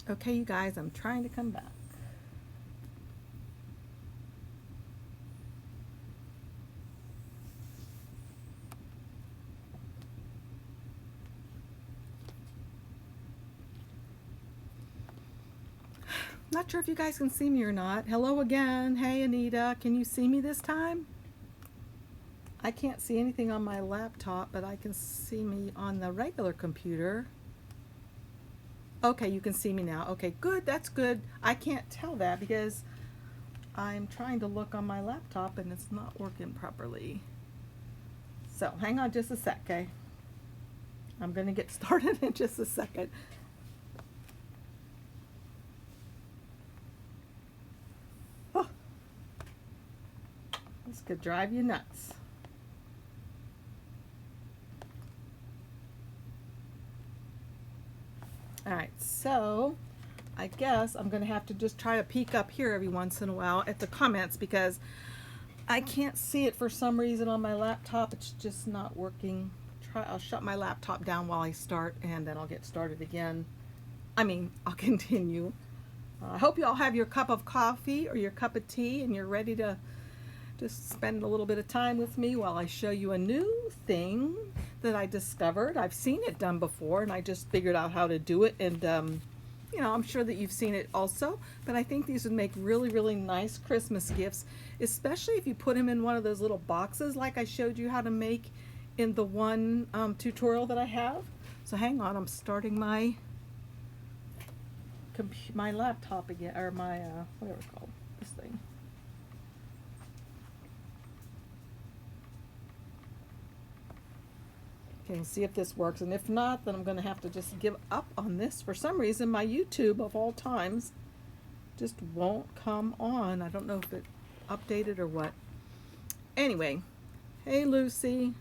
Okay, you guys, I'm trying to come back. Not sure if you guys can see me or not. Hello again. Hey, Anita. Can you see me this time? I can't see anything on my laptop, but I can see me on the regular computer. Okay, you can see me now. Okay, good. That's good. I can't tell that because I'm trying to look on my laptop and it's not working properly. So hang on just a sec, okay? I'm going to get started in just a second. Oh, this could drive you nuts. All right, so I guess I'm going to have to just try to peek up here every once in a while at the comments because I can't see it for some reason on my laptop. It's just not working. I'll shut my laptop down while I start and then I'll get started again. I'll continue. I hope you all have your cup of coffee or your cup of tea and you're ready to just spend a little bit of time with me while I show you a new thing that I discovered. I've seen it done before and I just figured out how to do it, and I'm sure that you've seen it also, but I think these would make really, really nice Christmas gifts, especially if you put them in one of those little boxes like I showed you how to make in the one tutorial that I have. So hang on, I'm starting my laptop again, or my whatever it's called, this thing. Okay, we'll see if this works, and if not, then I'm going to have to just give up on this. For some reason, my YouTube of all times just won't come on. I don't know if it updated or what. Anyway, hey Lucy,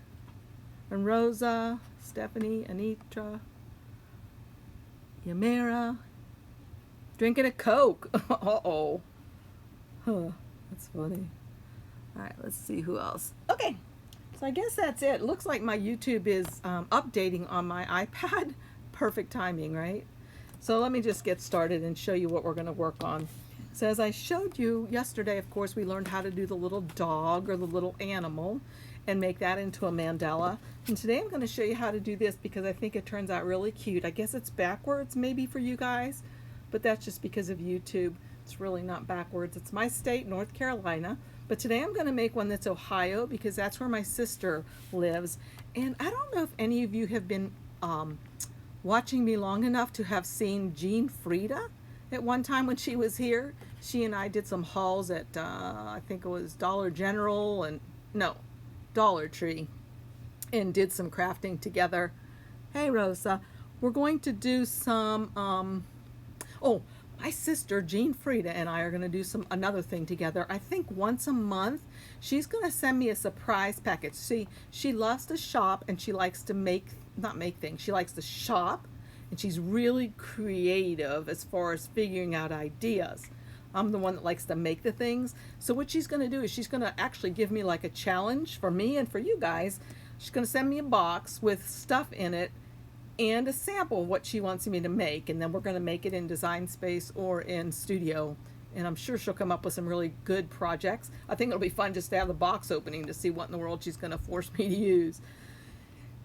and Rosa, Stephanie, Anitra, Yamira, drinking a Coke. Uh-oh. Huh, that's funny. All right, let's see who else. Okay. So I guess that's it. It looks like my YouTube is updating on my iPad. Perfect timing, right? So let me just get started and show you what we're going to work on. So as I showed you yesterday, of course, we learned how to do the little dog or the little animal and make that into a mandala. And today I'm going to show you how to do this because I think it turns out really cute. I guess it's backwards maybe for you guys, but that's just because of YouTube. It's really not backwards. It's my state, North Carolina. But today I'm going to make one that's Ohio because that's where my sister lives. And I don't know if any of you have been watching me long enough to have seen Jean Frieda at one time when she was here. She and I did some hauls at, I think it was Dollar General and, no, Dollar Tree, and did some crafting together. Hey, Rosa. We're going to do some, my sister Jean Frieda and I are going to do another thing together. I think once a month she's going to send me a surprise package. See, she loves to shop and she likes to not make things. She likes to shop and she's really creative as far as figuring out ideas. I'm the one that likes to make the things. So what she's going to do is she's going to actually give me like a challenge for me and for you guys. She's going to send me a box with stuff in it and a sample of what she wants me to make, and then we're going to make it in Design Space or in Studio, and I'm sure she'll come up with some really good projects. I think it'll be fun just to have the box opening to see what in the world she's going to force me to use.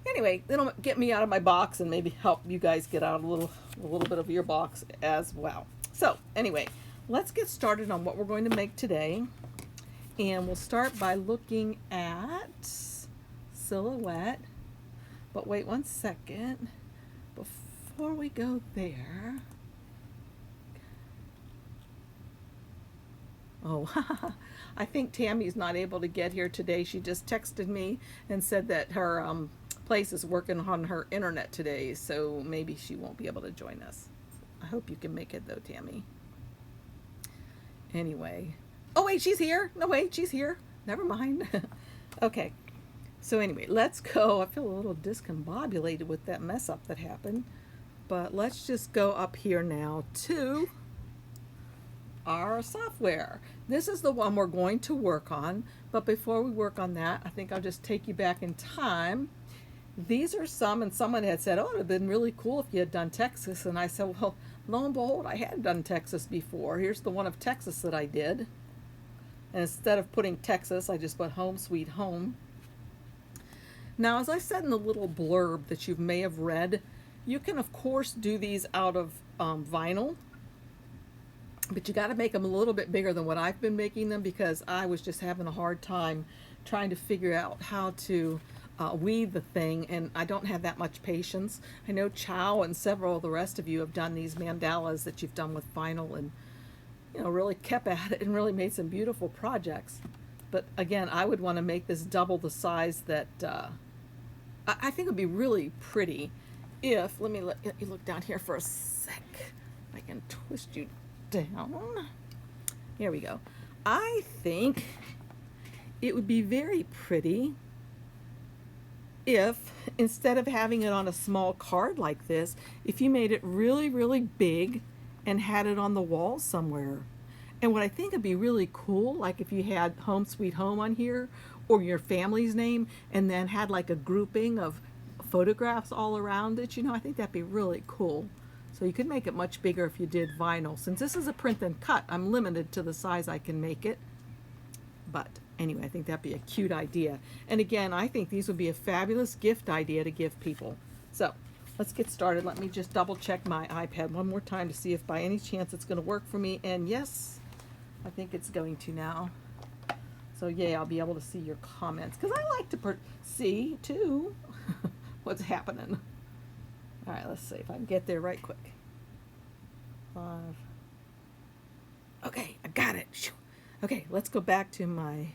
Anyway, it'll get me out of my box and maybe help you guys get out a little bit of your box as well. So anyway, let's get started on what we're going to make today, and we'll start by looking at silhouette. But wait one second. Before we go there, I think Tammy's not able to get here today. She just texted me and said that her place is working on her internet today, so maybe she won't be able to join us. I hope you can make it though, Tammy. Anyway. Oh wait, she's here. No wait, she's here. Never mind. Okay. So anyway, let's go. I feel a little discombobulated with that mess up that happened. But let's just go up here now to our software. This is the one we're going to work on. But before we work on that, I think I'll just take you back in time. These are some, and someone had said, oh, it would have been really cool if you had done Texas. And I said, well, lo and behold, I had done Texas before. Here's the one of Texas that I did. And instead of putting Texas, I just put Home Sweet Home. Now, as I said in the little blurb that you may have read, you can, of course, do these out of vinyl. But you got to make them a little bit bigger than what I've been making them, because I was just having a hard time trying to figure out how to weave the thing, and I don't have that much patience. I know Chow and several of the rest of you have done these mandalas that you've done with vinyl, and really kept at it and really made some beautiful projects. But again, I would want to make this double the size that I think it would be really pretty if, let me let you look down here for a sec. I can twist you down. Here we go. I think it would be very pretty if, instead of having it on a small card like this, if you made it really, really big and had it on the wall somewhere. And what I think would be really cool, like if you had Home Sweet Home on here, or your family's name, and then had like a grouping of photographs all around it, I think that'd be really cool. So you could make it much bigger if you did vinyl. Since this is a print and cut, I'm limited to the size I can make it. But anyway, I think that'd be a cute idea. And again, I think these would be a fabulous gift idea to give people. So let's get started. Let me just double check my iPad one more time to see if by any chance it's going to work for me. And yes, I think it's going to now. So yay, I'll be able to see your comments, because I like to see too what's happening. All right, let's see if I can get there right quick. 5. Okay, I got it. Okay, let's go back to my,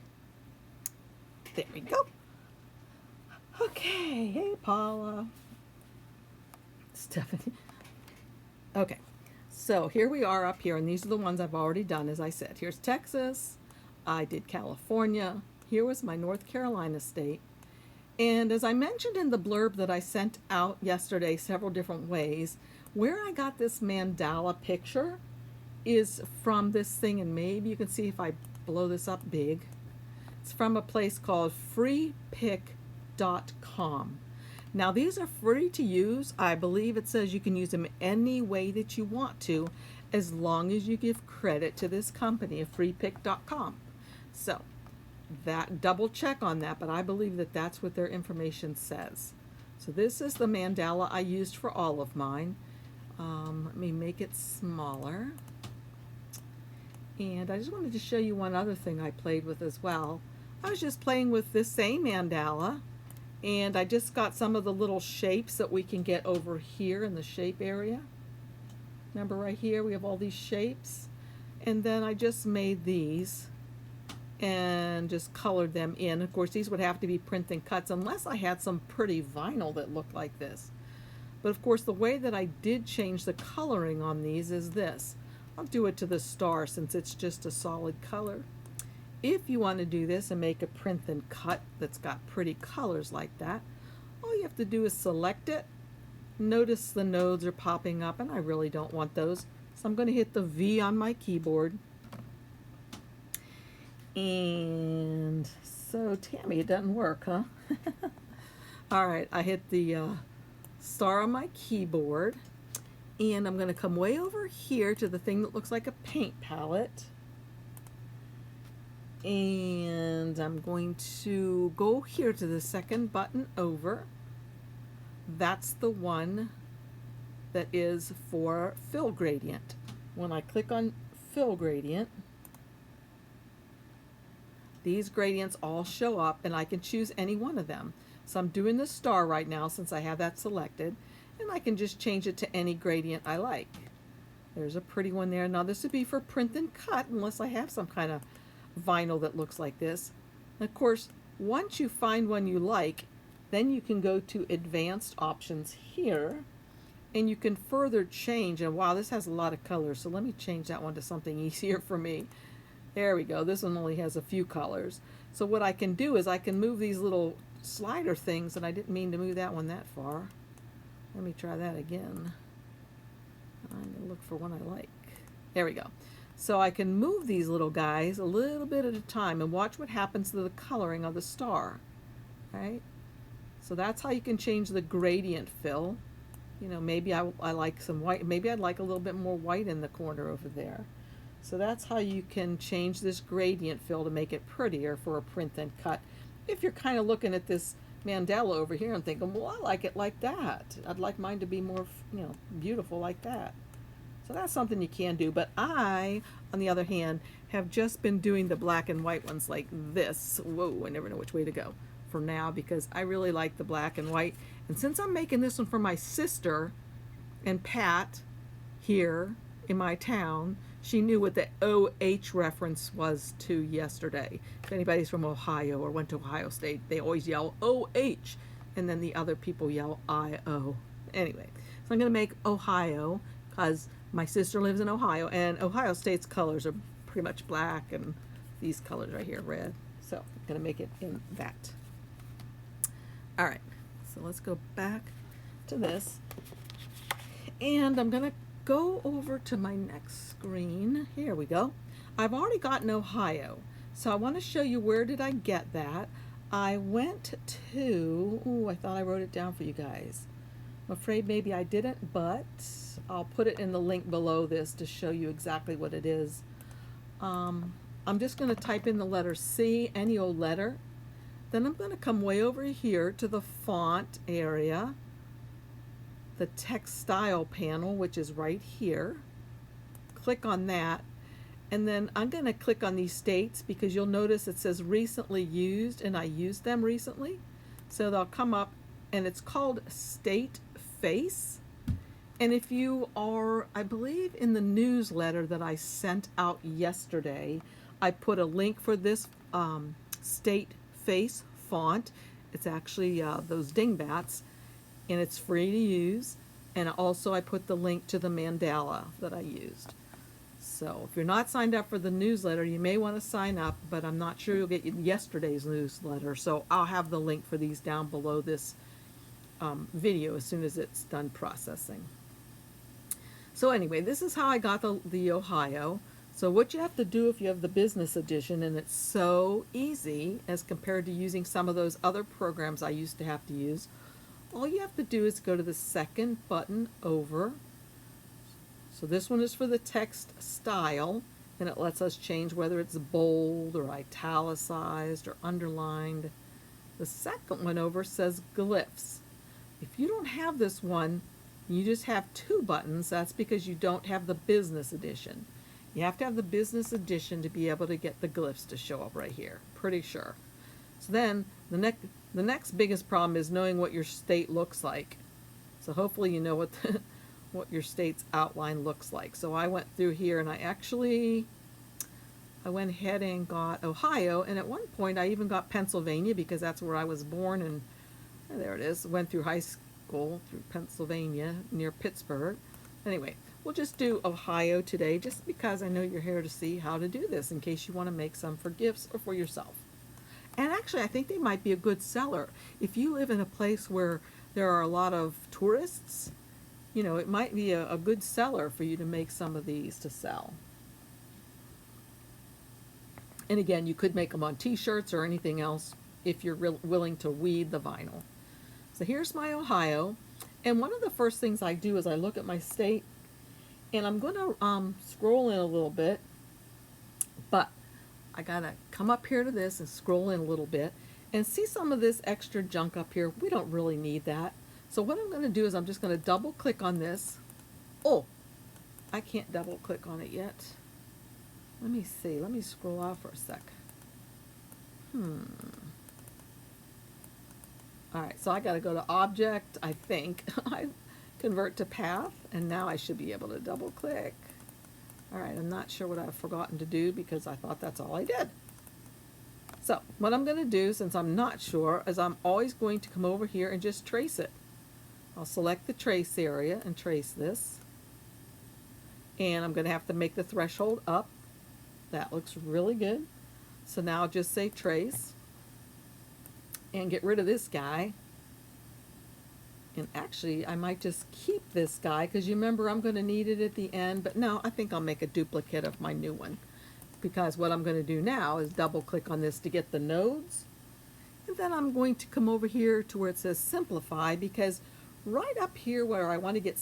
there we go. Okay, hey Paula. Stephanie. Okay, so here we are up here, and these are the ones I've already done, as I said. Here's Texas. I did California. Here was my North Carolina state. And as I mentioned in the blurb that I sent out yesterday several different ways, where I got this mandala picture is from this thing, and maybe you can see if I blow this up big. It's from a place called freepick.com. Now these are free to use. I believe it says you can use them any way that you want to, as long as you give credit to this company of freepick.com. So that, double check on that, but I believe that that's what their information says. So this is the mandala I used for all of mine. Let me make it smaller. And I just wanted to show you one other thing I played with as well. I was just playing with this same mandala, and I just got some of the little shapes that we can get over here in the shape area. Remember right here we have all these shapes, and then I just made these and just colored them in. Of course, these would have to be print and cuts unless I had some pretty vinyl that looked like this. But of course, the way that I did change the coloring on these is this. I'll do it to the star since it's just a solid color. If you want to do this and make a print and cut that's got pretty colors like that, all you have to do is select it. Notice the nodes are popping up, and I really don't want those. So I'm going to hit the V on my keyboard. And so, Tammy, it doesn't work, huh? All right, I hit the star on my keyboard, and I'm going to come way over here to the thing that looks like a paint palette. And I'm going to go here to the second button over. That's the one that is for fill gradient. When I click on fill gradient, these gradients all show up, and I can choose any one of them. So I'm doing the star right now since I have that selected, and I can just change it to any gradient I like. There's a pretty one there. Now this would be for print and cut unless I have some kind of vinyl that looks like this. And of course, once you find one you like, then you can go to advanced options here, and you can further change. And wow, this has a lot of colors, so let me change that one to something easier for me. There we go. This one only has a few colors. So what I can do is I can move these little slider things, and I didn't mean to move that one that far. Let me try that again. I'm going to look for one I like. There we go. So I can move these little guys a little bit at a time and watch what happens to the coloring of the star. Right? So that's how you can change the gradient fill. You know, maybe I like some white. Maybe I'd like a little bit more white in the corner over there. So that's how you can change this gradient fill to make it prettier for a print and cut. If you're kind of looking at this mandala over here and thinking, well, I like it like that. I'd like mine to be more, you know, beautiful like that. So that's something you can do. But I, on the other hand, have just been doing the black and white ones like this. Whoa, I never know which way to go for now because I really like the black and white. And since I'm making this one for my sister and Pat here in my town, she knew what the OH reference was to yesterday. If anybody's from Ohio or went to Ohio State, they always yell OH, and then the other people yell IO. Anyway, so I'm going to make Ohio because my sister lives in Ohio, and Ohio State's colors are pretty much black, and these colors right here, red. So I'm going to make it in that. All right, so let's go back to this, and I'm going to go over to my next screen. Here we go. I've already gotten Ohio, so I want to show you where did I get that. I went to, I thought I wrote it down for you guys. I'm afraid maybe I didn't, but I'll put it in the link below this to show you exactly what it is. I'm just going to type in the letter C, any old letter. Then I'm going to come way over here to the font area, the text style panel, which is right here. Click on that, and then I'm going to click on these states because you'll notice it says recently used, and I used them recently. So they'll come up, and it's called State Face. And if you are, I believe in the newsletter that I sent out yesterday, I put a link for this State Face font. It's actually those dingbats, and it's free to use. And also I put the link to the mandala that I used. So if you're not signed up for the newsletter, you may want to sign up, but I'm not sure you'll get yesterday's newsletter. So I'll have the link for these down below this video as soon as it's done processing. So anyway, this is how I got the Ohio. So what you have to do if you have the business edition, and it's so easy as compared to using some of those other programs I used to have to use, all you have to do is go to the second button over. So this one is for the text style, and it lets us change whether it's bold or italicized or underlined. The second one over says glyphs. If you don't have this one, you just have two buttons. That's because you don't have the business edition. You have to have the business edition to be able to get the glyphs to show up right here. Pretty sure. So then the next biggest problem is knowing what your state looks like. So hopefully you know what what your state's outline looks like. So I went through here and I went ahead and got Ohio, and at one point I even got Pennsylvania because that's where I was born, and there it is. Went through high school through Pennsylvania near Pittsburgh. Anyway, we'll just do Ohio today just because I know you're here to see how to do this in case you want to make some for gifts or for yourself. And actually, I think they might be a good seller. If you live in a place where there are a lot of tourists, you know, it might be a good seller for you to make some of these to sell. And again, you could make them on t-shirts or anything else if you're willing to weed the vinyl. So here's my Ohio. And one of the first things I do is I look at my state, and I'm going to scroll in a little bit, but I got to come up here to this and scroll in a little bit and see some of this extra junk up here. We don't really need that. So what I'm going to do is I'm just going to double click on this. Oh, I can't double click on it yet. Let me see. Let me scroll out for a sec. All right, so I got to go to Object, I think. I convert to Path, and now I should be able to double click. All right, I'm not sure what I've forgotten to do because I thought that's all I did. So what I'm going to do, since I'm not sure, is I'm always going to come over here and just trace it. I'll select the trace area and trace this. And I'm going to have to make the threshold up. That looks really good. So now I'll just say trace and get rid of this guy. And actually, I might just keep this guy because you remember I'm going to need it at the end. But no, I think I'll make a duplicate of my new one, because what I'm going to do now is double click on this to get the nodes. And then I'm going to come over here to where it says simplify, because right up here where I want to get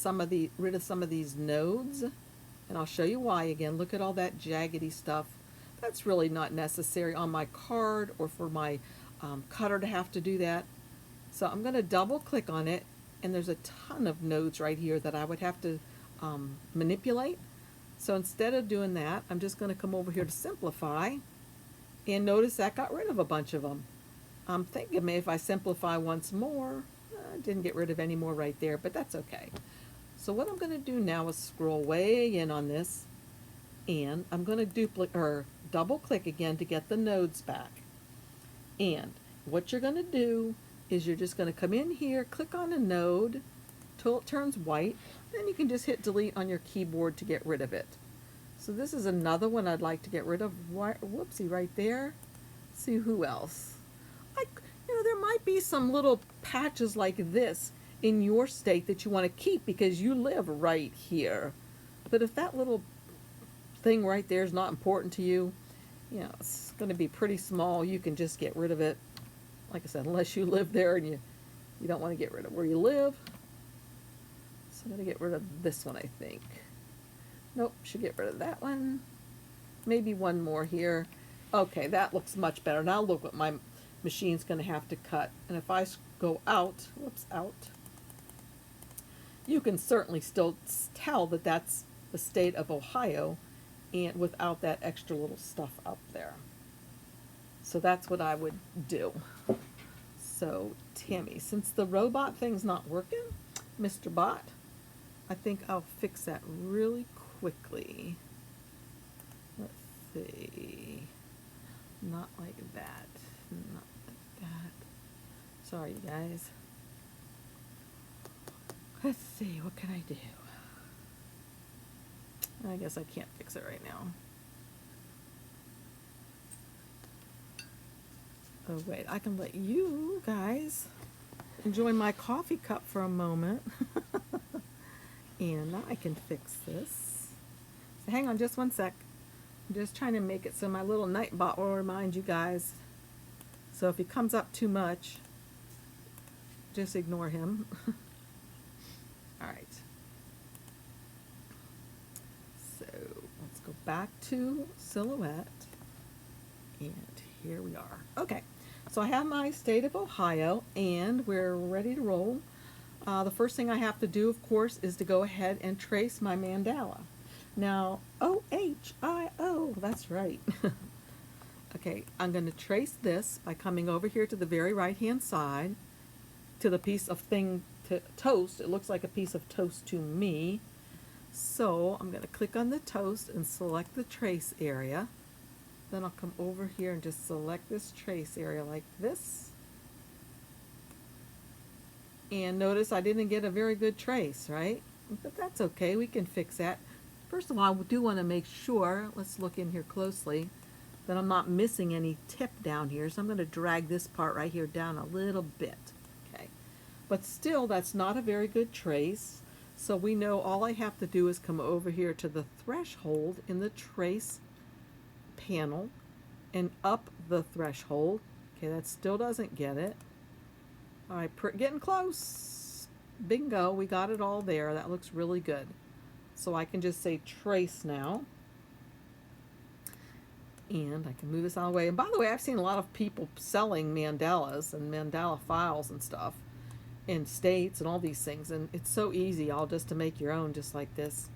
rid of some of these nodes, and I'll show you why again. Look at all that jaggedy stuff. That's really not necessary on my card or for my cutter to have to do that. So I'm going to double click on it, and there's a ton of nodes right here that I would have to manipulate. So instead of doing that, I'm just going to come over here to simplify, and notice that got rid of a bunch of them. I'm thinking maybe if I simplify once more, I didn't get rid of any more right there, but that's okay. So what I'm going to do now is scroll way in on this, and I'm going to duplicate or double click again to get the nodes back. And what you're going to do is you're just going to come in here, click on a node till it turns white, then you can just hit delete on your keyboard to get rid of it. So this is another one I'd like to get rid of. Whoopsie, right there. See who else. There might be some little patches like this in your state that you want to keep because you live right here. But if that little thing right there is not important to you, it's going to be pretty small. You can just get rid of it. Like I said, unless you live there and you don't want to get rid of where you live. So I'm going to get rid of this one, I think. Nope, should get rid of that one. Maybe one more here. Okay, that looks much better. Now look what my machine's going to have to cut. And if I go out, out, you can certainly still tell that that's the state of Ohio, and without that extra little stuff up there. So that's what I would do. So Tammy, since the robot thing's not working, Mr. Bot, I think I'll fix that really quickly. Let's see. Not like that. Not like that. Sorry, you guys. Let's see, what can I do? I guess I can't fix it right now. Oh wait, I can let you guys enjoy my coffee cup for a moment. And now I can fix this. So hang on just one sec. I'm just trying to make it so my little Nightbot will remind you guys. So if he comes up too much, just ignore him. Alright. So let's go back to Silhouette. And here we are. Okay. So I have my state of Ohio, and we're ready to roll. The first thing I have to do, of course, is to go ahead and trace my mandala. Now, O-H-I-O, that's right. Okay, I'm going to trace this by coming over here to the very right-hand side to the piece of toast. It looks like a piece of toast to me. So I'm going to click on the toast and select the trace area. Then I'll come over here and just select this trace area like this. And notice I didn't get a very good trace, right? But that's okay, we can fix that. First of all, I do want to make sure, let's look in here closely, that I'm not missing any tip down here. So I'm going to drag this part right here down a little bit. Okay, but still that's not a very good trace. So we know all I have to do is come over here to the threshold in the trace panel and up the threshold. Okay, that still doesn't get it. All right, getting close. Bingo, we got it all there. That looks really good. So I can just say trace now. And I can move this out of the way. And by the way, I've seen a lot of people selling mandalas and mandala files and stuff in states and all these things. And it's so easy all just to make your own just like this.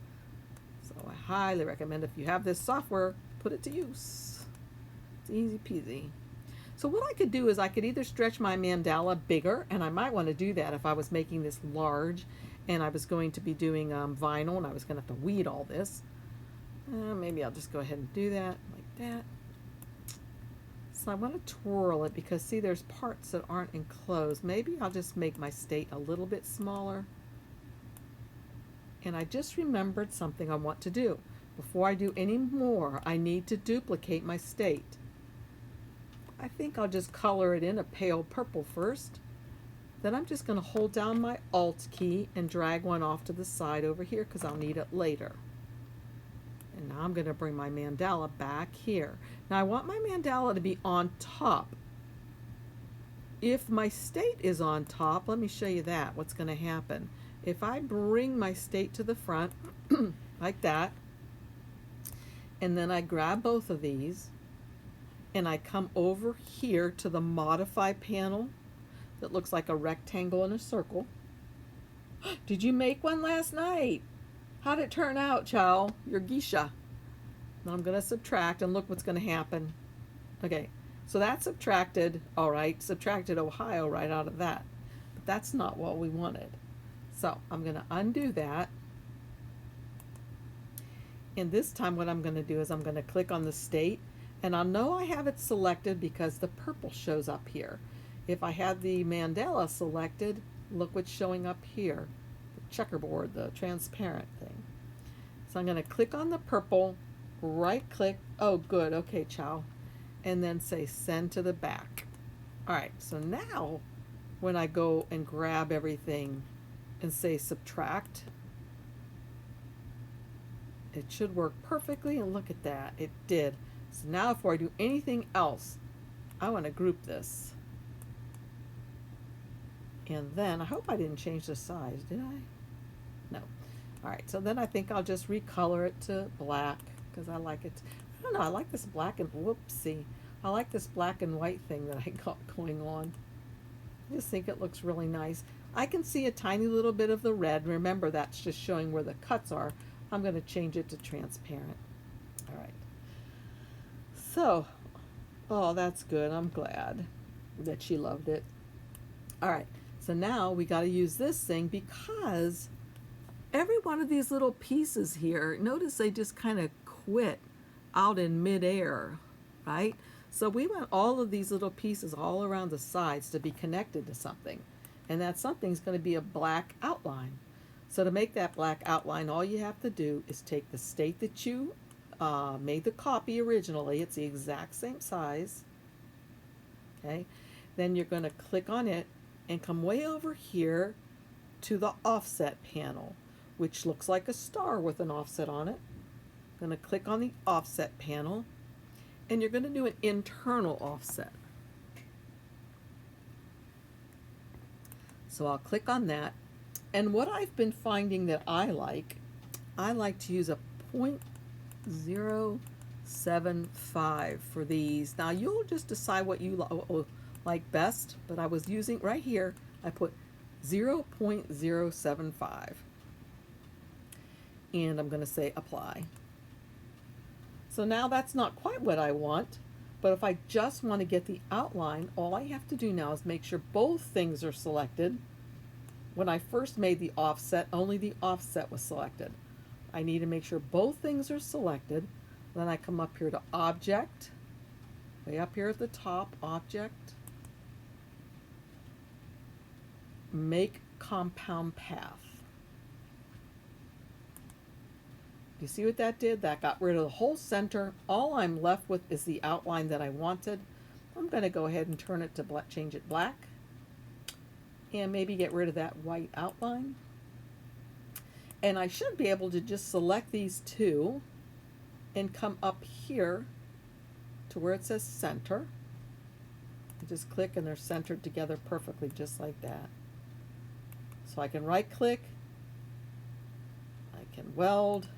So I highly recommend if you have this software, put it to use. It's easy peasy. So what I could do is I could either stretch my mandala bigger, and I might want to do that if I was making this large and I was going to be doing vinyl and I was going to have to weed all this. Maybe I'll just go ahead and do that like that. So I want to twirl it because see there's parts that aren't enclosed. Maybe I'll just make my state a little bit smaller. And I just remembered something I want to do. Before I do any more, I need to duplicate my state. I think I'll just color it in a pale purple first. Then I'm just going to hold down my Alt key and drag one off to the side over here because I'll need it later. And now I'm going to bring my mandala back here. Now I want my mandala to be on top if my state is on top, let me show you that, what's going to happen. If I bring my state to the front, like that, and then I grab both of these, and I come over here to the modify panel that looks like a rectangle and a circle. Did you make one last night? How'd it turn out, Chow? Your geisha. Now I'm going to subtract, and look what's going to happen. Okay, so that subtracted, all right, subtracted Ohio right out of that. But that's not what we wanted. So I'm going to undo that. And this time what I'm going to do is I'm going to click on the state, and I'll know I have it selected because the purple shows up here. If I had the mandala selected, look what's showing up here, the checkerboard, the transparent thing. So I'm going to click on the purple, right click, oh good, okay, Chow, and then say send to the back. All right, so now when I go and grab everything and say subtract, it should work perfectly, and look at that, it did. So now before I do anything else, I want to group this. And then, I hope I didn't change the size, did I? No. Alright, so then I think I'll just recolor it to black, because I like it. I don't know, I like this black and, whoopsie. I like this black and white thing that I got going on. I just think it looks really nice. I can see a tiny little bit of the red. Remember, that's just showing where the cuts are. I'm going to change it to transparent. Alright. So, oh, that's good. I'm glad that she loved it. Alright. So now we got to use this thing because every one of these little pieces here, notice they just kind of quit out in midair, right? So we want all of these little pieces all around the sides to be connected to something. And that something's going to be a black outline. So to make that black outline, all you have to do is take the state that you made the copy originally. It's the exact same size. Okay. Then you're going to click on it and come way over here to the offset panel, which looks like a star with an offset on it. I'm going to click on the offset panel, and you're going to do an internal offset. So I'll click on that. And what I've been finding that I like to use a 0.075 for these. Now you'll just decide what you like best, but I was using right here, I put 0.075. And I'm going to say apply. So now that's not quite what I want, but if I just want to get the outline, all I have to do now is make sure both things are selected. When I first made the offset, only the offset was selected. I need to make sure both things are selected. Then I come up here to Object, way up here at the top, Object, Make Compound Path. You see what that did? That got rid of the whole center. All I'm left with is the outline that I wanted. I'm going to go ahead and turn it to black, change it black, and maybe get rid of that white outline. And I should be able to just select these two and come up here to where it says center. I just click and they're centered together perfectly, just like that. So I can right click, I can weld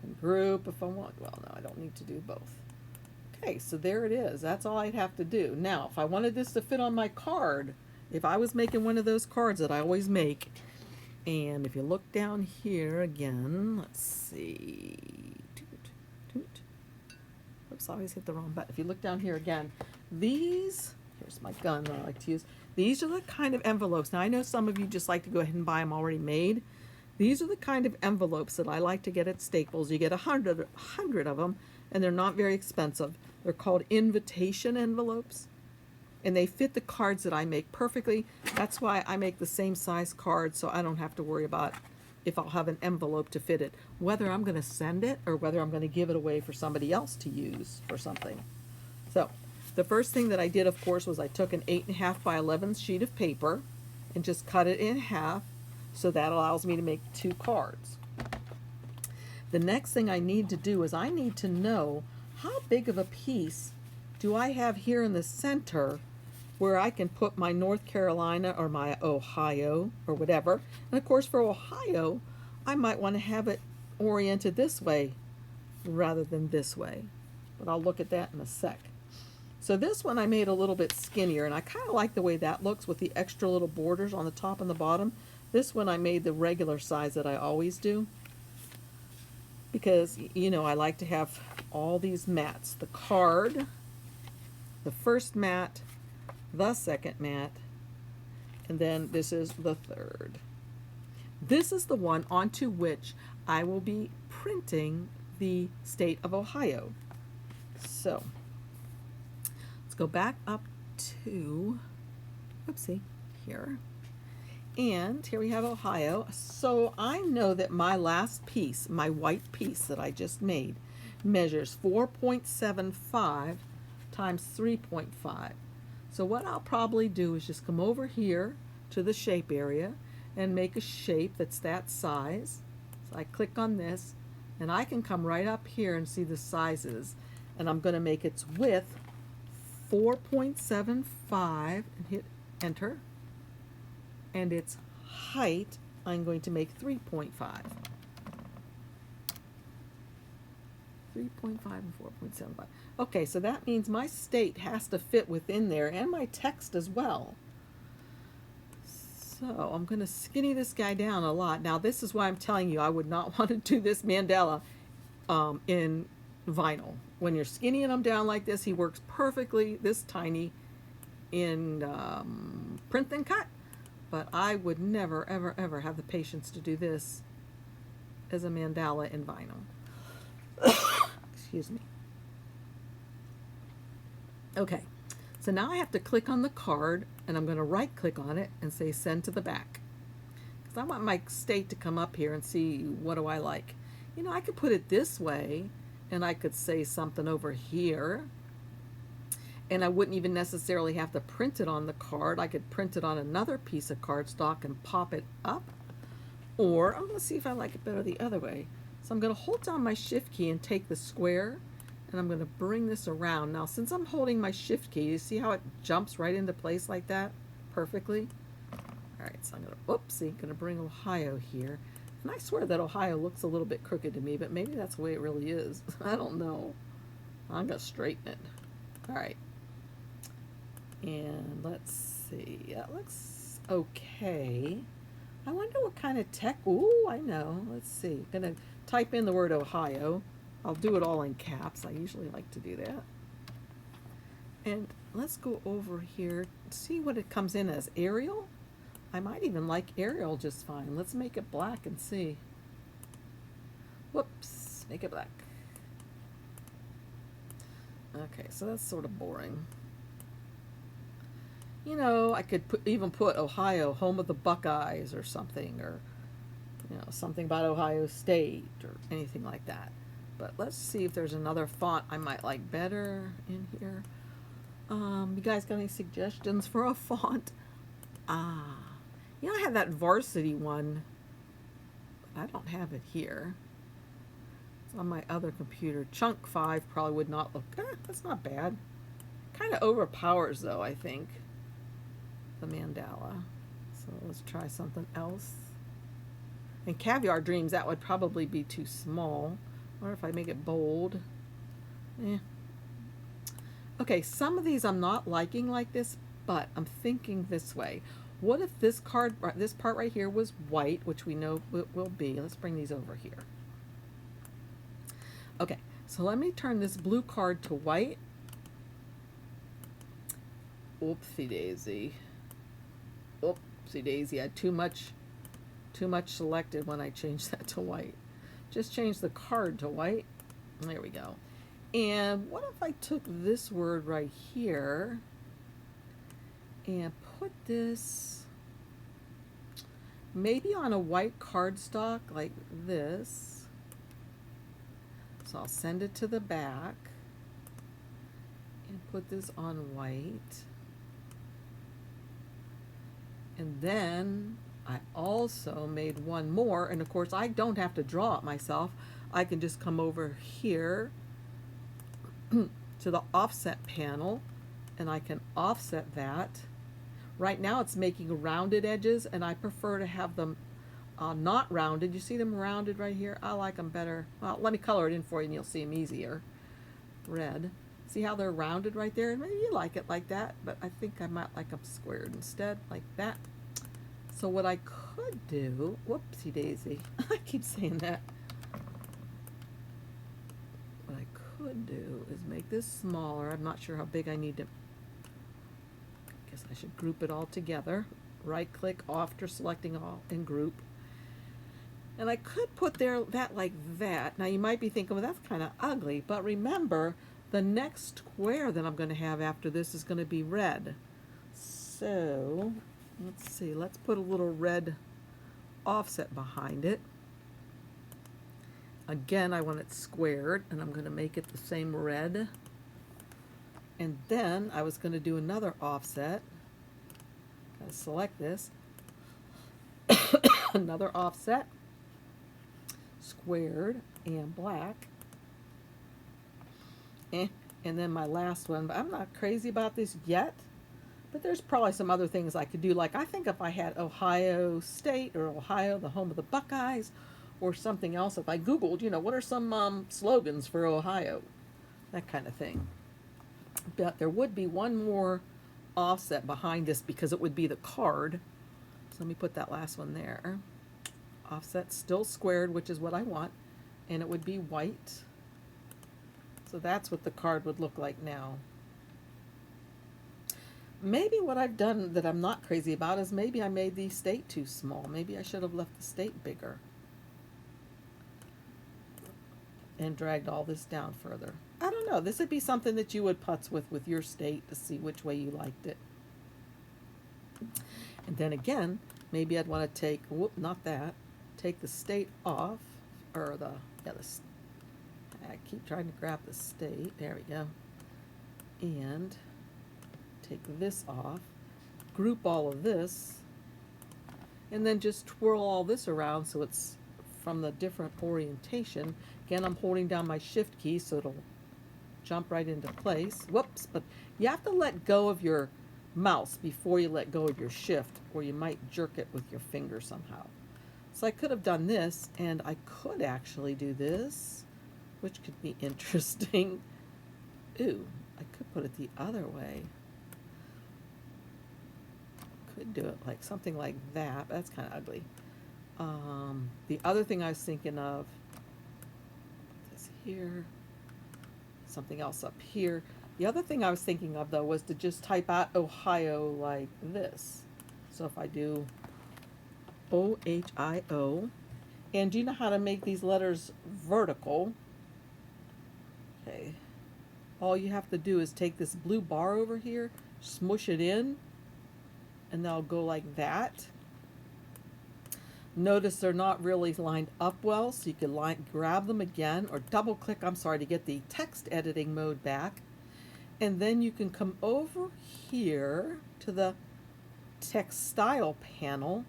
and group if I want. Well, no, I don't need to do both. Okay, so there it is. That's all I'd have to do. Now, if I wanted this to fit on my card, if I was making one of those cards that I always make, and if you look down here again, let's see. Oops, I always hit the wrong button. If you look down here again, these, here's my gun that I like to use. These are the kind of envelopes. Now, I know some of you just like to go ahead and buy them already made. These are the kind of envelopes that I like to get at Staples. You get 100 of them, and they're not very expensive. They're called invitation envelopes, and they fit the cards that I make perfectly. That's why I make the same size cards, so I don't have to worry about if I'll have an envelope to fit it, whether I'm going to send it or whether I'm going to give it away for somebody else to use for something. So the first thing that I did, of course, was I took an 8.5 by 11 sheet of paper and just cut it in half. So that allows me to make 2 cards. The next thing I need to do is I need to know how big of a piece do I have here in the center where I can put my North Carolina or my Ohio or whatever. And of course for Ohio, I might want to have it oriented this way rather than this way. But I'll look at that in a sec. So this one I made a little bit skinnier, and I kind of like the way that looks with the extra little borders on the top and the bottom. This one I made the regular size that I always do, because, you know, I like to have all these mats. The card, the first mat, the second mat, and then this is the third. This is the one onto which I will be printing the state of Ohio. So let's go back up to, oopsie, here. And here we have Ohio. So I know that my last piece, my white piece that I just made, measures 4.75 times 3.5. So what I'll probably do is just come over here to the shape area and make a shape that's that size. So I click on this, and I can come right up here and see the sizes. And I'm going to make its width 4.75 and hit enter. And its height, I'm going to make 3.5. 3.5 and 4.75. Okay, so that means my state has to fit within there, and my text as well. So I'm going to skinny this guy down a lot. Now this is why I'm telling you I would not want to do this mandala in vinyl. When you're skinnying him down like this, he works perfectly this tiny in print and cut. But I would never, ever, ever have the patience to do this as a mandala in vinyl. Excuse me. Okay, so now I have to click on the card, and I'm going to right click on it and say send to the back. Because I want my state to come up here and see what do I like. You know, I could put it this way, and I could say something over here. And I wouldn't even necessarily have to print it on the card. I could print it on another piece of cardstock and pop it up. Or I'm going to see if I like it better the other way. So I'm going to hold down my shift key and take the square, and I'm going to bring this around. Now since I'm holding my shift key, you see how it jumps right into place like that perfectly? Alright, so I'm going to bring Ohio here. And I swear that Ohio looks a little bit crooked to me, but maybe that's the way it really is. I don't know. I'm going to straighten it. Alright. And let's see, that looks okay. I wonder what kind of tech, ooh, I know. Let's see, I'm gonna type in the word Ohio. I'll do it all in caps. I usually like to do that. And let's go over here, see what it comes in as. Arial? I might even like Arial just fine. Let's make it black and see. Whoops, make it black. Okay, so that's sort of boring. You know, I could even put Ohio, home of the Buckeyes or something, or, you know, something about Ohio State or anything like that. But let's see if there's another font I might like better in here. You guys got any suggestions for a font? You know, I have that varsity one, but I don't have it here. It's on my other computer. Chunk 5 probably would not look, that's not bad. Kind of overpowers though, I think, the mandala. So let's try something else. And Caviar Dreams, that would probably be too small. Or if I make it bold. Okay, some of these I'm not liking like this, but I'm thinking this way. What if this card, this part right here was white, which we know it will be. Let's bring these over here. Okay, so let me turn this blue card to white. Oopsie daisy. Oopsie daisy. I had too much selected when I changed that to white. Just change the card to white. There we go. And what if I took this word right here and put this maybe on a white cardstock like this. So I'll send it to the back and put this on white. And then I also made one more, and of course I don't have to draw it myself. I can just come over here to the offset panel and I can offset that. Right now it's making rounded edges, and I prefer to have them not rounded. You see them rounded right here? I like them better. Well, let me color it in for you and you'll see them easier. Red. See how they're rounded right there? Maybe you like it like that, but I think I might like them squared instead, like that. So what I could do, whoopsie daisy, I keep saying that. What I could do is make this smaller. I'm not sure how big I need to. I guess I should group it all together. Right click after selecting all and group. And I could put that like that. Now you might be thinking, well, that's kind of ugly, but remember, the next square that I'm going to have after this is going to be red. So, let's see, let's put a little red offset behind it. Again, I want it squared, and I'm going to make it the same red. And then I was going to do another offset. Gotta select this. Another offset, squared and black. And then my last one, but I'm not crazy about this yet, but there's probably some other things I could do. Like I think if I had Ohio State or Ohio, the home of the Buckeyes, or something else, if I Googled, you know, what are some slogans for Ohio, that kind of thing. But there would be one more offset behind this because it would be the card. So let me put that last one there. Offset still squared, which is what I want, and it would be white. So that's what the card would look like now. Maybe what I've done that I'm not crazy about is maybe I made the state too small. Maybe I should have left the state bigger and dragged all this down further. I don't know. This would be something that you would putz with your state to see which way you liked it. And then again, maybe I'd want to take, whoop, not that, take the state off, or I keep trying to grab the state. There we go. And take this off, group all of this, and then just twirl all this around so it's from the different orientation. Again, I'm holding down my shift key so it'll jump right into place. Whoops, but you have to let go of your mouse before you let go of your shift, or you might jerk it with your finger somehow. So I could have done this, and I could actually do this, which could be interesting. Ooh, I could put it the other way. Could do it like something like that. That's kind of ugly. The other thing I was thinking of is here, something else up here. The other thing I was thinking of, though, was to just type out Ohio like this. So if I do O-H-I-O, and do you know how to make these letters vertical? Okay. All you have to do is take this blue bar over here, smush it in, and they'll go like that. Notice they're not really lined up well, so you can grab them again, or double click, to get the text editing mode back. And then you can come over here to the text style panel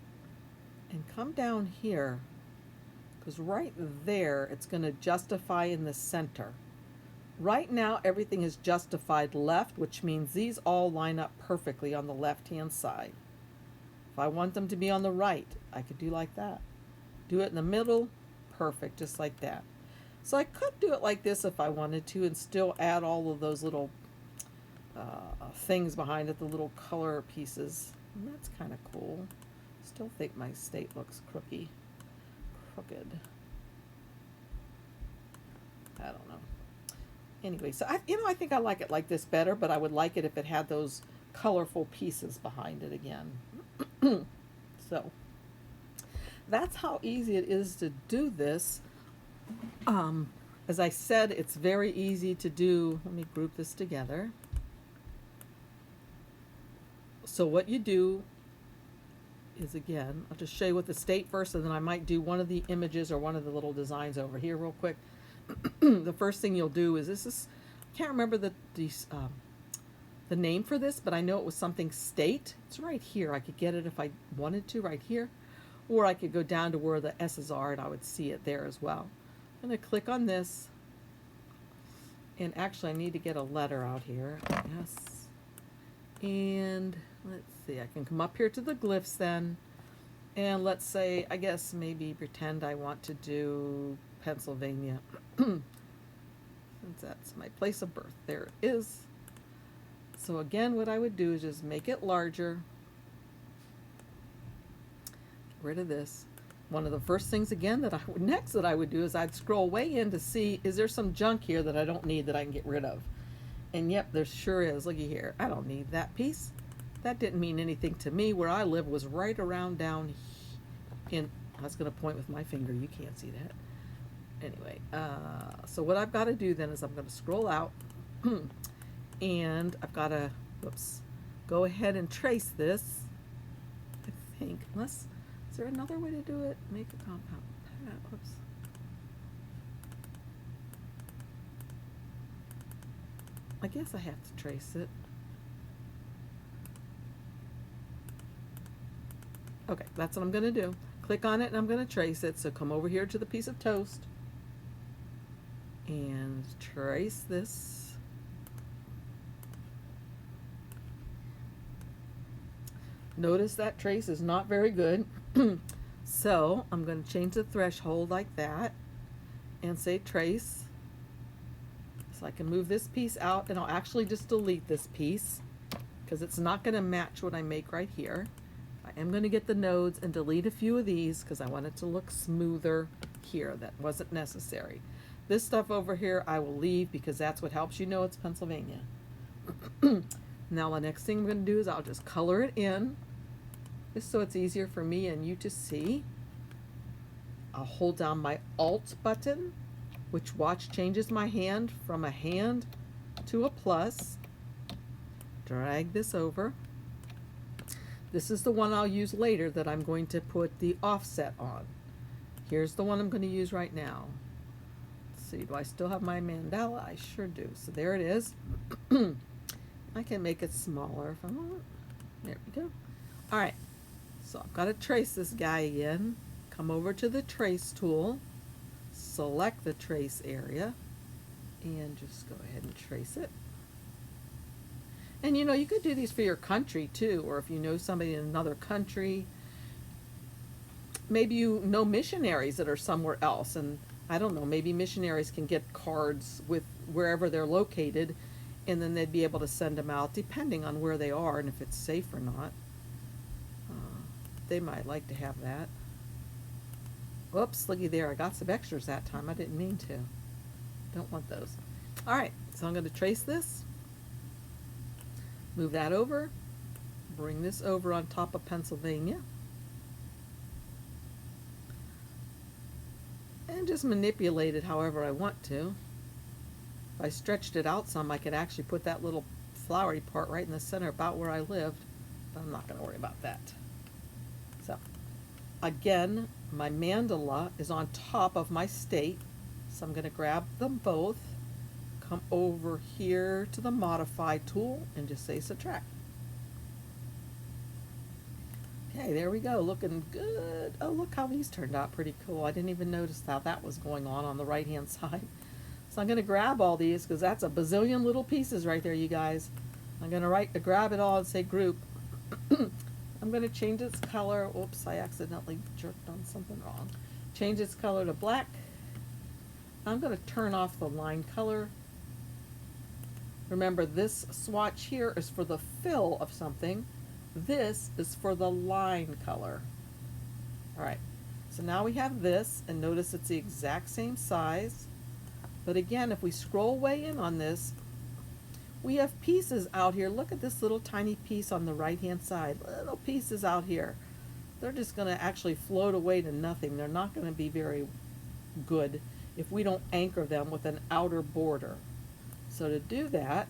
and come down here, because right there it's going to justify in the center. Right now everything is justified left, which means these all line up perfectly on the left hand side. If I want them to be on the right, I could do like that. Do it in the middle, perfect, just like that. So I could do it like this if I wanted to, and still add all of those little things behind it, the little color pieces. And that's kind of cool. Still think my state looks crooked. I don't know. Anyway, so I think I like it like this better, but I would like it if it had those colorful pieces behind it again. So that's how easy it is to do this. As I said, it's very easy to do. Let me group this together. So what you do is, again, I'll just show you with the state first, and then I might do one of the images or one of the little designs over here real quick. The first thing you'll do is I can't remember the name for this, but I know it was something state. It's right here. I could get it if I wanted to, right here. Or I could go down to where the S's are and I would see it there as well. I'm going to click on this. And actually I need to get a letter out here. S. And let's see, I can come up here to the glyphs then. And let's say, I guess maybe pretend I want to do Pennsylvania. Since that's my place of birth. There it is. So again, what I would do is just make it larger. Get rid of this. One of the first things again that I would do is I'd scroll way in to see, is there some junk here that I don't need that I can get rid of? And yep, there sure is. Looky here. I don't need that piece. That didn't mean anything to me. Where I live was right around down in, I was going to point with my finger. You can't see that. Anyway, so what I've got to do then is I'm going to scroll out and I've got to, go ahead and trace this. I think, unless, is there another way to do it? Make a compound. Whoops. I guess I have to trace it. Okay, that's what I'm going to do. Click on it and I'm going to trace it. So come over here to the piece of toast and trace this. Notice that trace is not very good. So I'm going to change the threshold like that and say trace. So I can move this piece out and I'll actually just delete this piece because it's not going to match what I make right here. I am going to get the nodes and delete a few of these because I want it to look smoother here. That wasn't necessary. This stuff over here I will leave because that's what helps you know it's Pennsylvania. Now the next thing I'm going to do is I'll just color it in just so it's easier for me and you to see. I'll hold down my Alt button, which watch changes my hand from a hand to a plus. Drag this over. This is the one I'll use later that I'm going to put the offset on. Here's the one I'm going to use right now. Let's see, do I still have my mandala? I sure do. So there it is. I can make it smaller if I want. There we go. All right. So I've got to trace this guy again. Come over to the trace tool. Select the trace area. And just go ahead and trace it. And you know, you could do these for your country too, or if you know somebody in another country. Maybe you know missionaries that are somewhere else, and I don't know, maybe missionaries can get cards with wherever they're located, and then they'd be able to send them out depending on where they are and if it's safe or not. They might like to have that. Whoops, looky there, I got some extras that time. I didn't mean to. Don't want those. All right, so I'm going to trace this. Move that over, bring this over on top of Pennsylvania, and just manipulate it however I want to. If I stretched it out some, I could actually put that little flowery part right in the center about where I lived, but I'm not going to worry about that. So, again, my mandala is on top of my state, so I'm going to grab them both. Come over here to the modify tool and just say subtract. Okay, there we go, looking good. Oh, look how these turned out pretty cool. I didn't even notice how that was going on the right hand side. So I'm going to grab all these because that's a bazillion little pieces right there, you guys. I'm going to grab it all and say group. I'm going to change its color. Oops, I accidentally jerked on something wrong. Change its color to black. I'm going to turn off the line color. Remember, this swatch here is for the fill of something. This is for the line color. All right, so now we have this, and notice it's the exact same size. But again, if we scroll way in on this, we have pieces out here. Look at this little tiny piece on the right-hand side. Little pieces out here. They're just going to actually float away to nothing. They're not going to be very good if we don't anchor them with an outer border. So to do that,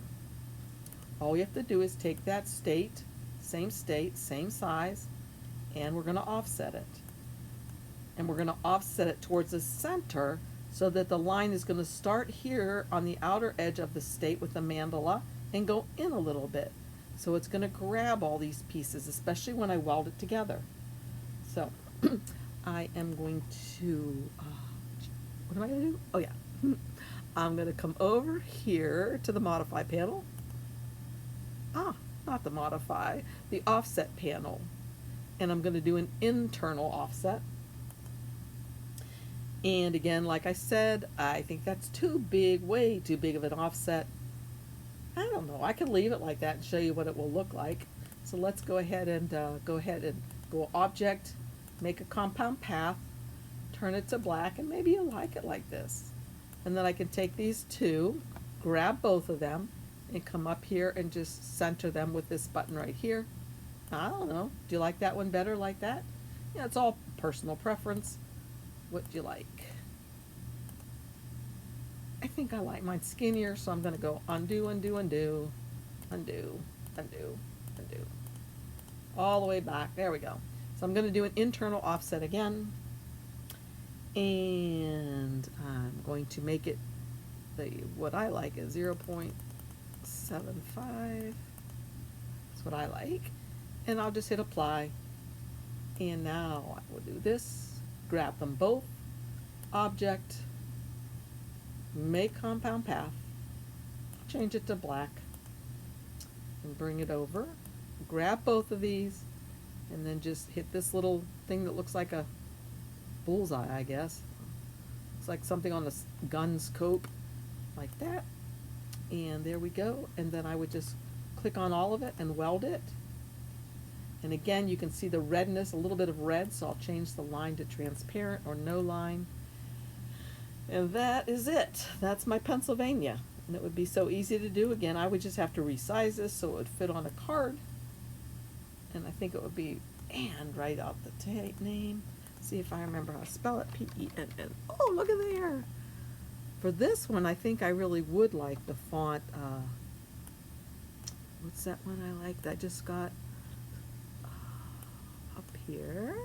all we have to do is take that state, same size, and we're going to offset it. And we're going to offset it towards the center so that the line is going to start here on the outer edge of the state with the mandala and go in a little bit. So it's going to grab all these pieces, especially when I weld it together. So I am going to, what am I going to do? Oh yeah. I'm going to come over here to the modify panel. not the modify, the offset panel. And I'm going to do an internal offset. And again, like I said, I think that's too big, way too big of an offset. I don't know, I can leave it like that and show you what it will look like. So let's go ahead and go object, make a compound path, turn it to black, and maybe you'll like it like this. And then I can take these two, grab both of them, and come up here and just center them with this button right here. I don't know, do you like that one better like that? Yeah, it's all personal preference. What do you like? I think I like mine skinnier, so I'm going to go undo, undo, undo, undo, undo, undo, all the way back. There we go. So I'm going to do an internal offset again, and I'm going to make it what I like is 0.75. That's what I like, and I'll just hit apply. And now I will do this. Grab them both, object, make compound path, change it to black, and bring it over. Grab both of these, and then just hit this little thing that looks like a bullseye, I guess. It's like something on the gun scope, like that. And there we go. And then I would just click on all of it and weld it. And again, you can see the redness, a little bit of red, so I'll change the line to transparent or no line. And that is it. That's my Pennsylvania. And it would be so easy to do. Again, I would just have to resize this so it would fit on a card. And I think it would be Anne right out the name. See if I remember how to spell it. P-E-N-N. Oh, look at there. For this one, I think I really would like the font. What's that one I like that I just got? Here,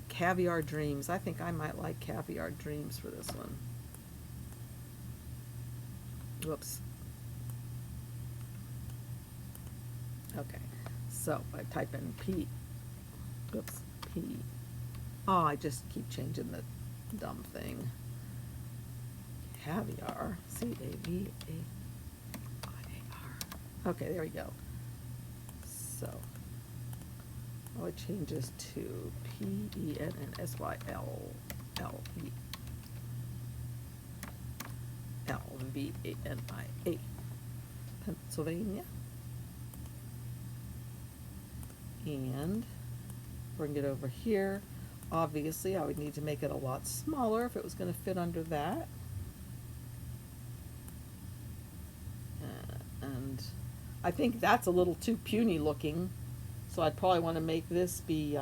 Caviar Dreams. I think I might like Caviar Dreams for this one. Whoops. Okay, so I type in P. Whoops, P. Oh, I just keep changing the dumb thing. Caviar. C-A-V-A-I-A-R. Okay, there we go. So oh, it changes to P-E-N-N-S-Y-L-L-V-A-N-I-A. Pennsylvania. And bring it over here. Obviously, I would need to make it a lot smaller if it was going to fit under that. And I think that's a little too puny looking. So I'd probably want to make this be,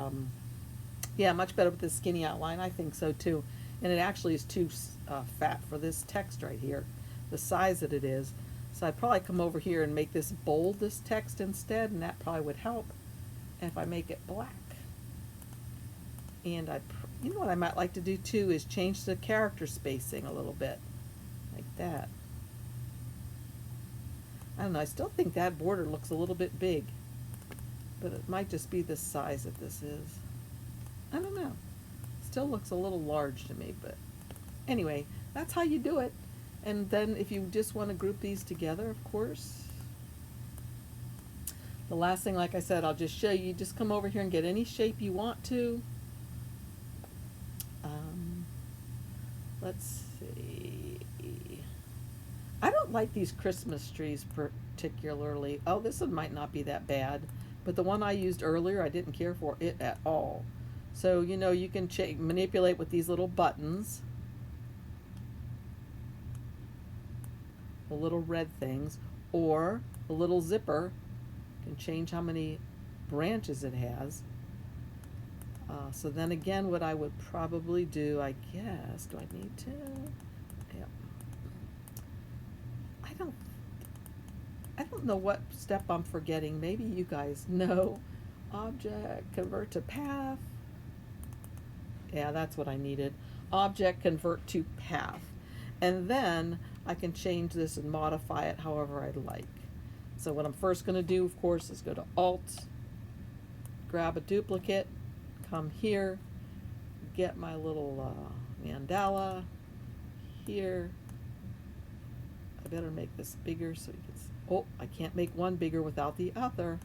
yeah, much better with this skinny outline. I think so too. And it actually is too fat for this text right here, the size that it is. So I'd probably come over here and make this bold, this text instead, and that probably would help if I make it black. And you know what I might like to do too is change the character spacing a little bit, like that. I don't know, I still think that border looks a little bit big. But it might just be the size that this is. I don't know. Still looks a little large to me, but anyway, that's how you do it. And then if you just want to group these together, of course. The last thing, like I said, I'll just show you. Just come over here and get any shape you want to. Let's see. I don't like these Christmas trees particularly. Oh, this one might not be that bad. But the one I used earlier, I didn't care for it at all. So, you know, you can manipulate with these little buttons. The little red things. Or the little zipper can change how many branches it has. So then again, what I would probably do, I guess, do I need to? Yep. I don't know what step I'm forgetting. Maybe you guys know. Object, convert to path. Yeah, that's what I needed. Object, convert to path. And then I can change this and modify it however I'd like. So what I'm first going to do, of course, is go to Alt, grab a duplicate, come here, get my little mandala here. I better make this bigger so you can see. Oh, I can't make one bigger without the other.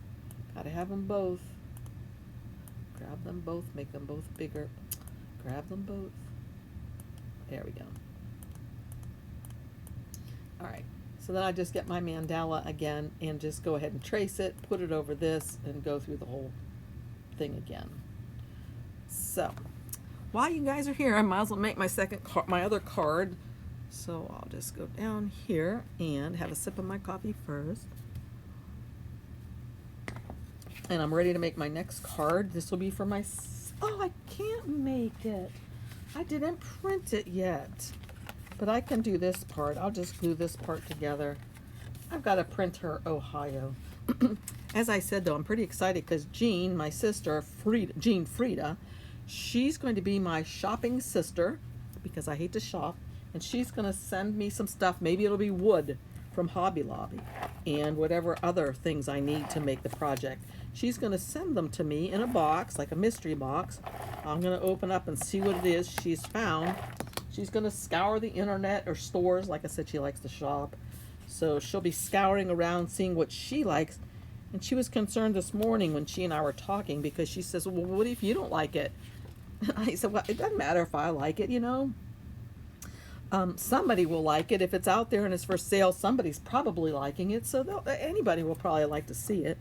Gotta have them both. Grab them both, make them both bigger. Grab them both. There we go. All right, so then I just get my mandala again and just go ahead and trace it, put it over this, and go through the whole thing again. So while you guys are here, I might as well make my other card. So I'll just go down here and have a sip of my coffee first. And I'm ready to make my next card. This will be for my, oh, I can't make it. I didn't print it yet. But I can do this part. I'll just glue this part together. I've got a printer, Ohio. As I said, though, I'm pretty excited because Jean, my sister, Jean Frieda, she's going to be my shopping sister because I hate to shop. And she's going to send me some stuff. Maybe it'll be wood from Hobby Lobby and whatever other things I need to make the project. She's going to send them to me in a box, like a mystery box. I'm going to open up and see what it is she's found. She's going to scour the internet or stores. Like I said, she likes to shop. So she'll be scouring around, seeing what she likes. And she was concerned this morning when she and I were talking because she says, well, what if you don't like it? And I said, well, it doesn't matter if I like it, you know. Somebody will like it. If it's out there and it's for sale, somebody's probably liking it. So anybody will probably like to see it.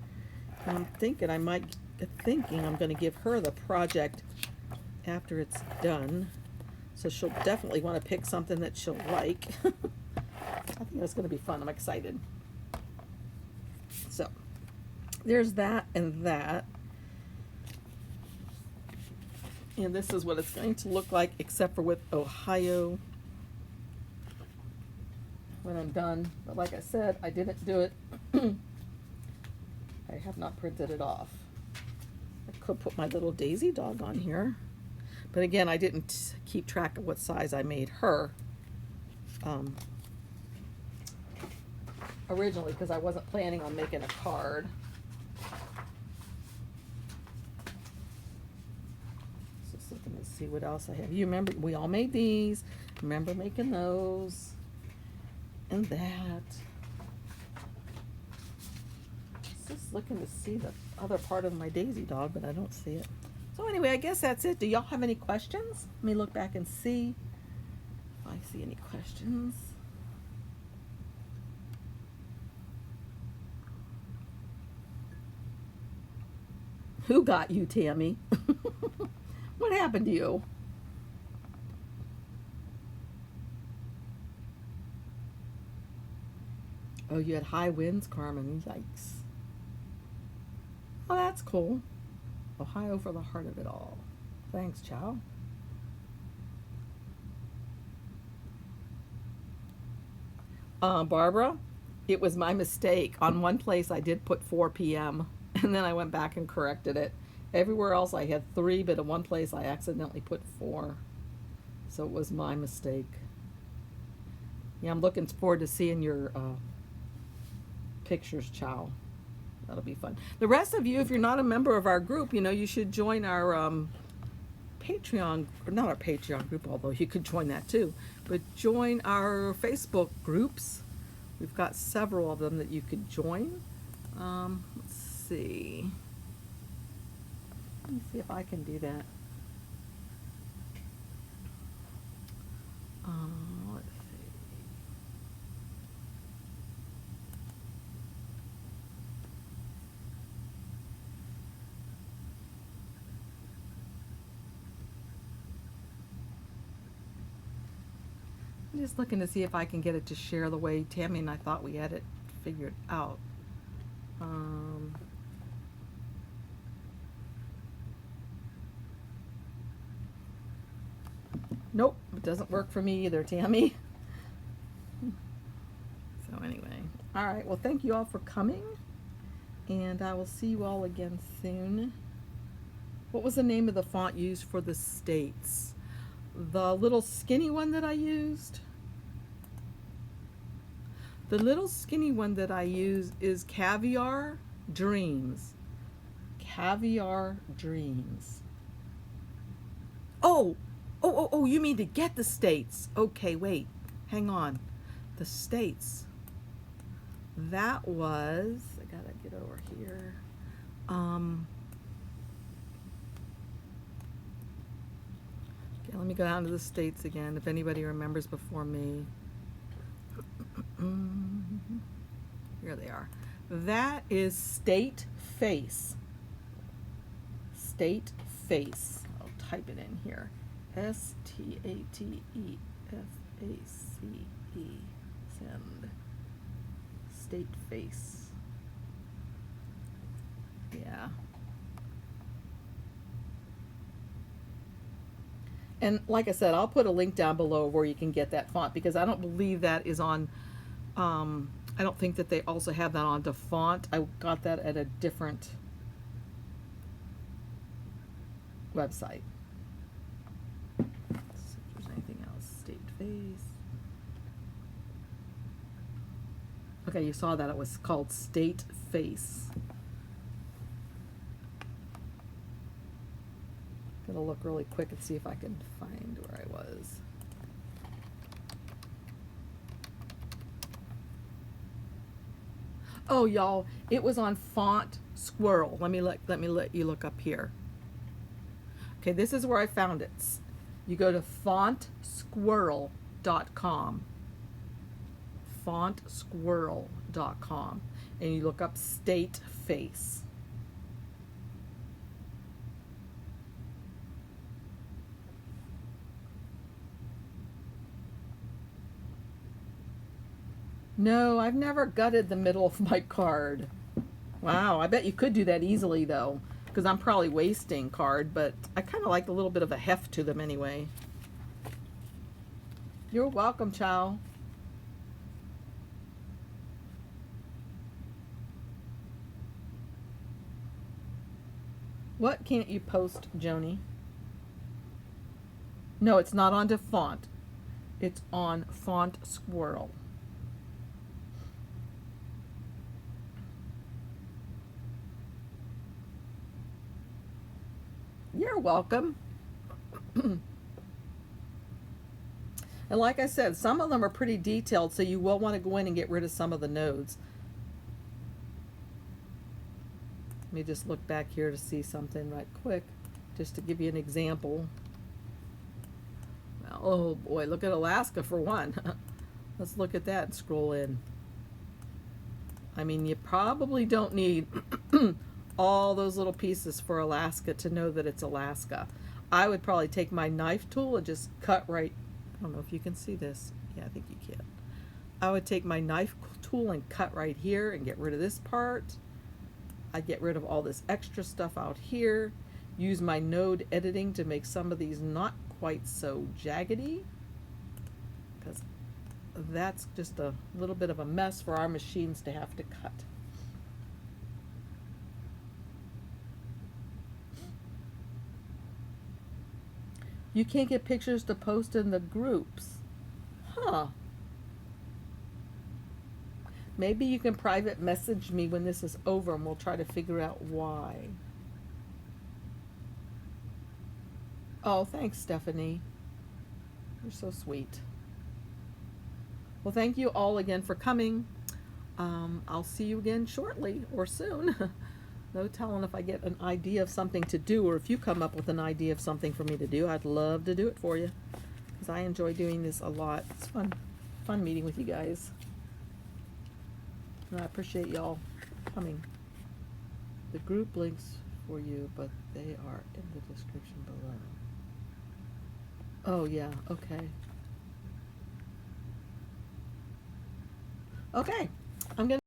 And I'm thinking I'm going to give her the project after it's done. So she'll definitely want to pick something that she'll like. I think it's going to be fun. I'm excited. So there's that and that. And this is what it's going to look like, except for with Ohio when I'm done. But like I said, I didn't do it. I have not printed it off. I could put my little Daisy dog on here. But again, I didn't keep track of what size I made her originally because I wasn't planning on making a card. Just looking to see what else I have. You remember, we all made these. Remember making those and that. Just looking to see the other part of my Daisy dog, but I don't see it. So anyway, I guess that's it. Do y'all have any questions? Let me look back and see if I see any questions. Who got you, Tammy? What happened to you? Oh, you had high winds, Carmen. Yikes. Oh, that's cool. Ohio for the heart of it all. Thanks, Chow. Barbara, it was my mistake. On one place I did put 4 p.m. and then I went back and corrected it. Everywhere else I had 3, but in one place I accidentally put 4. So it was my mistake. Yeah, I'm looking forward to seeing your pictures, Chow. That'll be fun. The rest of you, if you're not a member of our group, you know, you should join our Patreon, or not our Patreon group, although you could join that too, but join our Facebook groups. We've got several of them that you could join. Let's see. Let me see if I can do that. Let's see. I'm just looking to see if I can get it to share the way Tammy and I thought we had it figured out. Nope, it doesn't work for me either, Tammy. So anyway, all right, well, thank you all for coming, and I will see you all again soon. What was the name of the font used for the states? The little skinny one that I used? The little skinny one that I use is Caviar Dreams. Caviar Dreams. Oh, you mean to get the states. Okay, wait, hang on. The states. that was, I gotta get over here. Okay, let me go down to the states again, if anybody remembers before me. Here they are. That is State Face. State Face. I'll type it in here. STATEFACE. Send. State Face. Yeah. And like I said, I'll put a link down below where you can get that font, because I don't believe that is on, I don't think that they also have that on DaFont. I got that at a different website. Let's see if there's anything else. State Face. Okay, you saw that it was called State Face. Gonna look really quick and see if I can find where I was. Oh, y'all, it was on Font Squirrel. Let me let you look up here. Okay, this is where I found it. You go to fontsquirrel.com. fontsquirrel.com, and you look up State Face. No, I've never gutted the middle of my card. Wow, I bet you could do that easily though, because I'm probably wasting card, but I kind of like a little bit of a heft to them anyway. You're welcome, Chow. What can't you post, Joni? No, it's not on DaFont. It's on Font Squirrel. You're welcome. And like I said, some of them are pretty detailed, so you will want to go in and get rid of some of the nodes. Let me just look back here to see something right quick, just to give you an example. Well, oh boy, look at Alaska for one. Let's look at that and scroll in. I mean, you probably don't need all those little pieces for Alaska to know that it's Alaska. I would probably take my knife tool and just cut right, I don't know if you can see this. Yeah, I think you can. I would take my knife tool and cut right here and get rid of this part. I'd get rid of all this extra stuff out here. Use my node editing to make some of these not quite so jaggedy, because that's just a little bit of a mess for our machines to have to cut. You can't get pictures to post in the groups. Huh. Maybe you can private message me when this is over and we'll try to figure out why. Oh, thanks, Stephanie. You're so sweet. Well, thank you all again for coming. I'll see you again shortly or soon. No telling if I get an idea of something to do, or if you come up with an idea of something for me to do. I'd love to do it for you, because I enjoy doing this a lot. It's fun meeting with you guys. And I appreciate y'all coming. The group links for you, but they are in the description below. Oh yeah, okay. Okay, I'm gonna.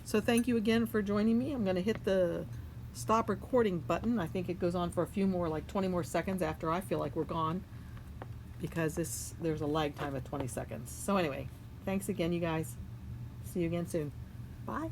So thank you again for joining me. I'm gonna hit the stop recording button. I think it goes on for a few more, like 20 more seconds after I feel like we're gone, because there's a lag time of 20 seconds. So anyway, thanks again, you guys. See you again soon. Bye.